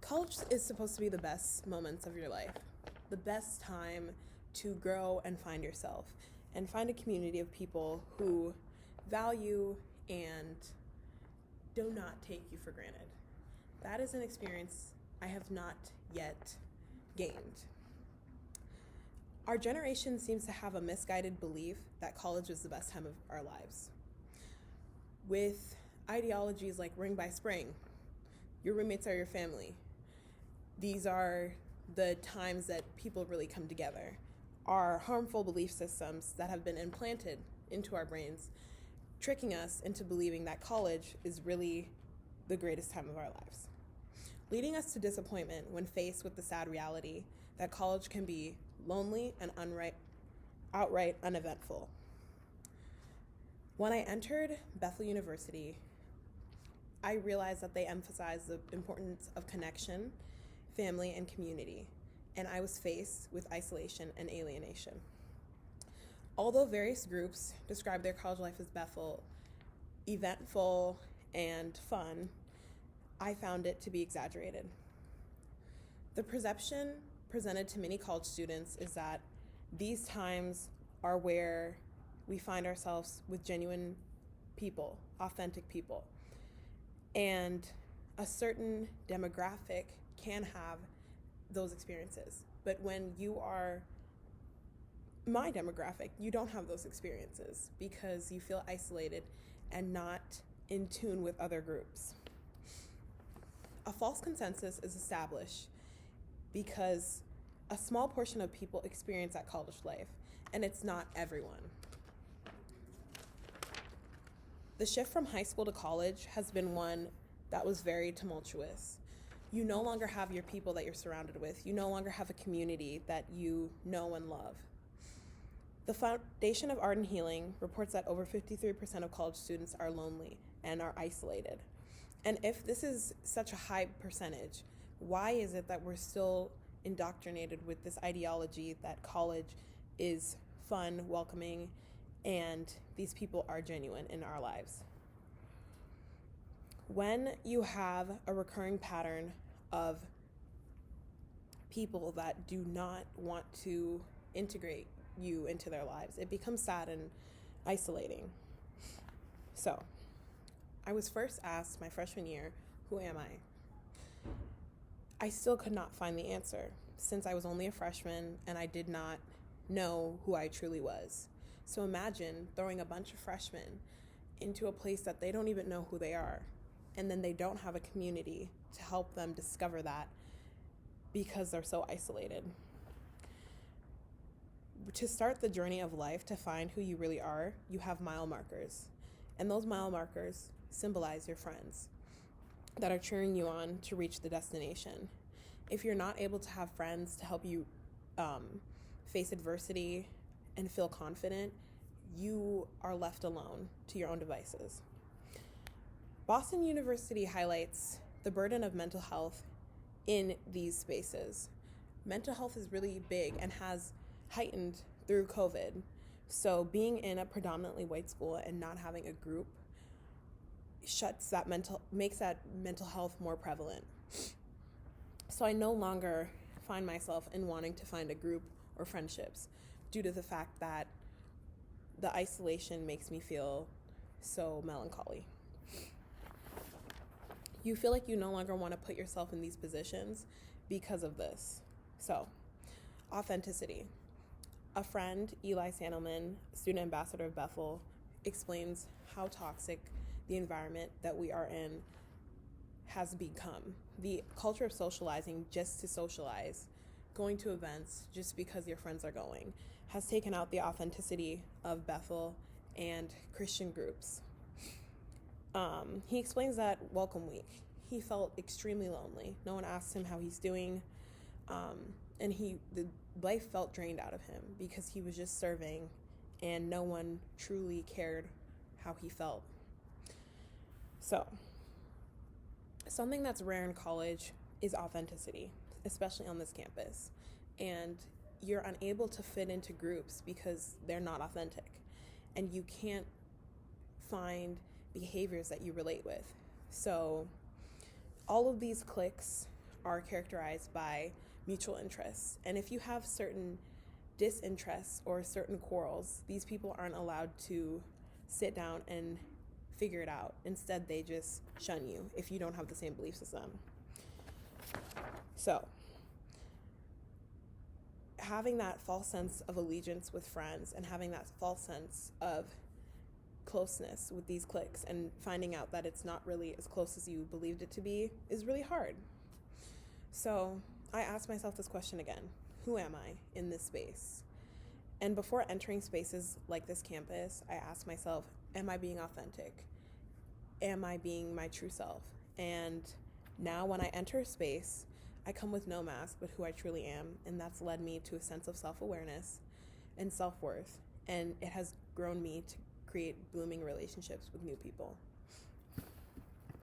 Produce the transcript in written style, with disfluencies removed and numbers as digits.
College is supposed to be the best moments of your life, the best time to grow and find yourself and find a community of people who value and do not take you for granted. That is an experience I have not yet gained. Our generation seems to have a misguided belief that college is the best time of our lives. With ideologies like ring by spring, your roommates are your family. These are the times that people really come together. Our harmful belief systems that have been implanted into our brains, tricking us into believing that college is really the greatest time of our lives, leading us to disappointment when faced with the sad reality that college can be lonely and outright uneventful. When I entered Bethel University, I realized that they emphasize the importance of connection, family, and community, and I was faced with isolation and alienation. Although various groups describe their college life as Bethel, eventful and fun, I found it to be exaggerated. The perception presented to many college students is that these times are where we find ourselves with genuine people, authentic people. And a certain demographic can have those experiences. But when you are my demographic, you don't have those experiences because you feel isolated and not in tune with other groups. A false consensus is established because a small portion of people experience that college life, and it's not everyone. The shift from high school to college has been one that was very tumultuous. You no longer have your people that you're surrounded with. You no longer have a community that you know and love. The Foundation of Art and Healing reports that over 53% of college students are lonely and are isolated. And if this is such a high percentage, why is it that we're still indoctrinated with this ideology that college is fun, welcoming, and these people are genuine in our lives? When you have a recurring pattern of people that do not want to integrate you into their lives, it becomes sad and isolating. So, I was first asked my freshman year, who am I? I still could not find the answer since I was only a freshman and I did not know who I truly was. So imagine throwing a bunch of freshmen into a place that they don't even know who they are, and then they don't have a community to help them discover that because they're so isolated. To start the journey of life, to find who you really are, you have mile markers. And those mile markers symbolize your friends that are cheering you on to reach the destination. If you're not able to have friends to help you face adversity and feel confident, you are left alone to your own devices. Boston University highlights the burden of mental health in these spaces. Mental health is really big and has heightened through COVID. So being in a predominantly white school and not having a group makes that mental health more prevalent. So I no longer find myself in wanting to find a group or friendships due to the fact that the isolation makes me feel so melancholy. You feel like you no longer want to put yourself in these positions because of this. So, authenticity. A friend, Eli Sandelman, student ambassador of Bethel, explains how toxic the environment that we are in has become. The culture of socializing just to socialize, going to events just because your friends are going, has taken out the authenticity of Bethel and Christian groups. He explains that welcome week, he felt extremely lonely. No one asked him how he's doing, and the life felt drained out of him because he was just serving and no one truly cared how he felt. So, something that's rare in college is authenticity, especially on this campus. And you're unable to fit into groups because they're not authentic. And you can't find behaviors that you relate with. So all of these cliques are characterized by mutual interests. And if you have certain disinterests or certain quarrels, these people aren't allowed to sit down and figure it out. Instead, they just shun you if you don't have the same belief system. So, having that false sense of allegiance with friends and having that false sense of closeness with these cliques and finding out that it's not really as close as you believed it to be is really hard. So I asked myself this question again: who am I in this space? And before entering spaces like this campus, I asked myself, am I being authentic? Am I being my true self? And now when I enter a space, I come with no mask but who I truly am, and that's led me to a sense of self-awareness and self-worth, and it has grown me to create blooming relationships with new people.